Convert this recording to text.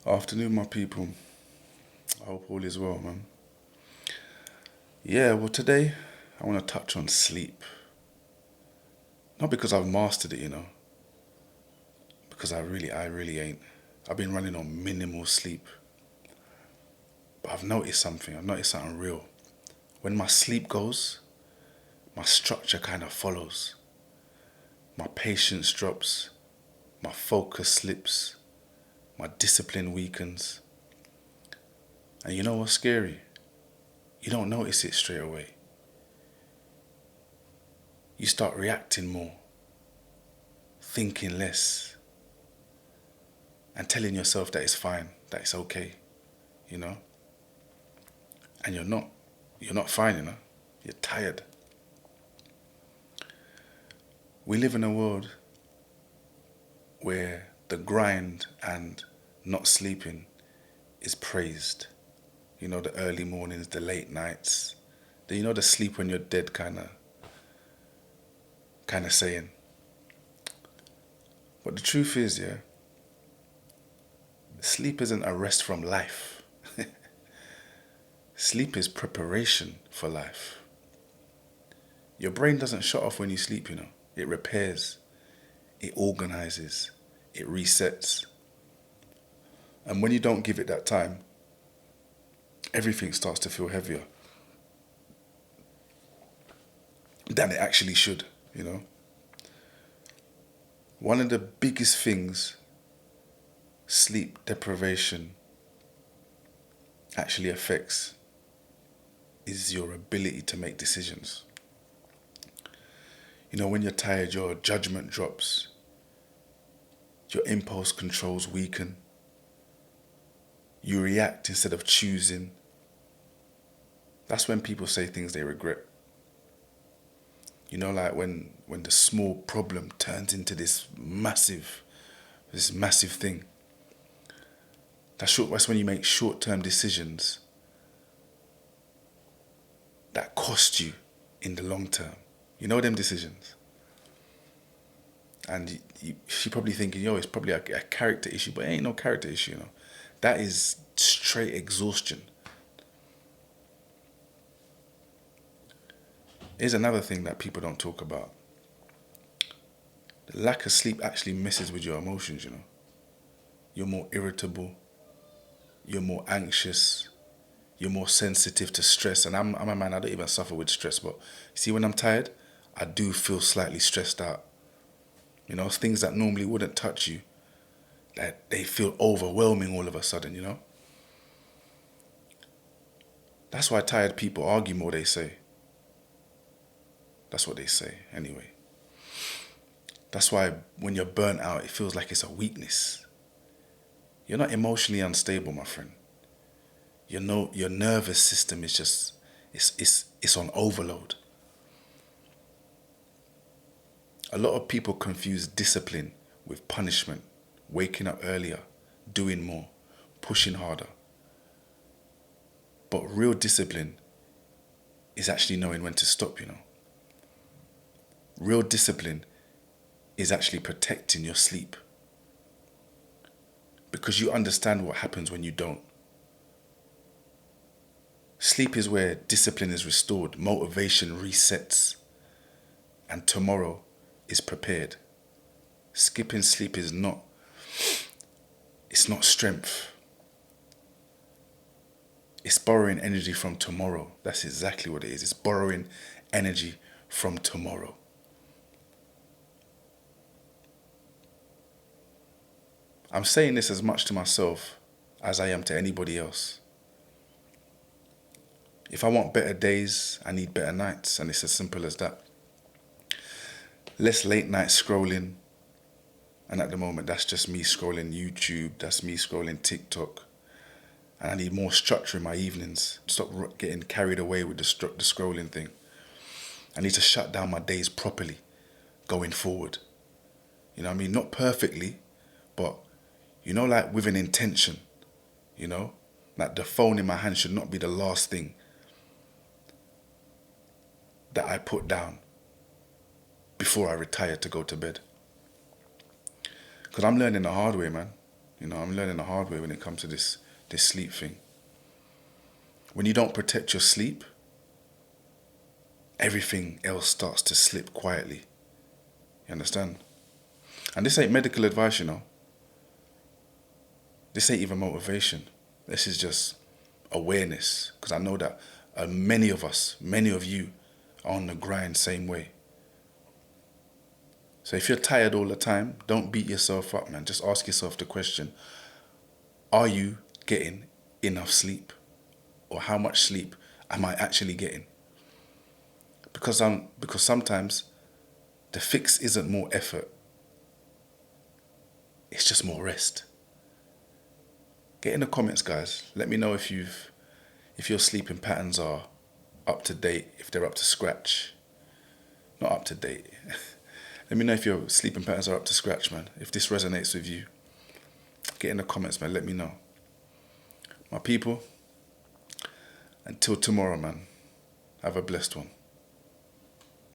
Afternoon, my people. I hope all is well, man. Yeah, well, today I want to touch on sleep. Not because I've mastered it, because I really ain't. I've been running on minimal sleep, but I've noticed something. I've noticed something real. When my sleep goes, my structure kind of follows. My patience drops, my focus slips, my discipline weakens. And you know what's scary? You don't notice it straight away. You start reacting more, thinking less, and telling yourself that it's fine, that it's okay, you know? And you're not. You're not fine, You're tired. We live in a world where the grind and not sleeping is praised. The early mornings, the late nights, the sleep when you're dead kind of saying. But the truth is, yeah, sleep isn't a rest from life. Sleep is preparation for life. Your brain doesn't shut off when you sleep, It repairs, it organizes, it resets. And when you don't give it that time, everything starts to feel heavier than it actually should. One of the biggest things sleep deprivation actually affects is your ability to make decisions. When you're tired, your judgment drops, your impulse controls weaken, you react instead of choosing. That's when people say things they regret. Like when the small problem turns into this massive thing. That's when you make short-term decisions that cost you in the long term. You know them decisions. And you're probably thinking, it's probably a character issue, but it ain't no character issue, That is straight exhaustion. Here's another thing that people don't talk about. The lack of sleep actually messes with your emotions. You're more irritable, you're more anxious, you're more sensitive to stress. And I'm a man, I don't even suffer with stress, but see, when I'm tired, I do feel slightly stressed out. Things that normally wouldn't touch you, that they feel overwhelming all of a sudden. That's why tired people argue more, they say. That's what they say, anyway. That's why when you're burnt out, it feels like it's a weakness. You're not emotionally unstable, my friend. Your nervous system is just, it's on overload. A lot of people confuse discipline with punishment, waking up earlier, doing more, pushing harder. But real discipline is actually knowing when to stop. Real discipline is actually protecting your sleep. Because you understand what happens when you don't. Sleep is where discipline is restored, motivation resets, and tomorrow is prepared. Skipping sleep is not strength. It's borrowing energy from tomorrow. That's exactly what it is. It's borrowing energy from tomorrow. I'm saying this as much to myself as I am to anybody else. If I want better days, I need better nights, and it's as simple as that. Less late night scrolling, and at the moment that's just me scrolling YouTube, that's me scrolling TikTok, and I need more structure in my evenings. Stop getting carried away with the scrolling thing. I need to shut down my days properly going forward. You know what I mean? Not perfectly, but like with an intention. Like the phone in my hand should not be the last thing that I put down before I retire to go to bed. Because I'm learning the hard way, man. I'm learning the hard way when it comes to this sleep thing. When you don't protect your sleep, everything else starts to slip quietly. You understand? And this ain't medical advice, This ain't even motivation. This is just awareness. Because I know that many of us, many of you, are on the grind same way. So if you're tired all the time, don't beat yourself up, man. Just ask yourself the question, are you getting enough sleep? Or how much sleep am I actually getting? Because sometimes the fix isn't more effort. It's just more rest. Get in the comments, guys. Let me know if your sleeping patterns are up to date, if they're up to scratch. Not up to date. Let me know if your sleeping patterns are up to scratch, man. If this resonates with you, get in the comments, man. Let me know. My people, until tomorrow, man. Have a blessed one.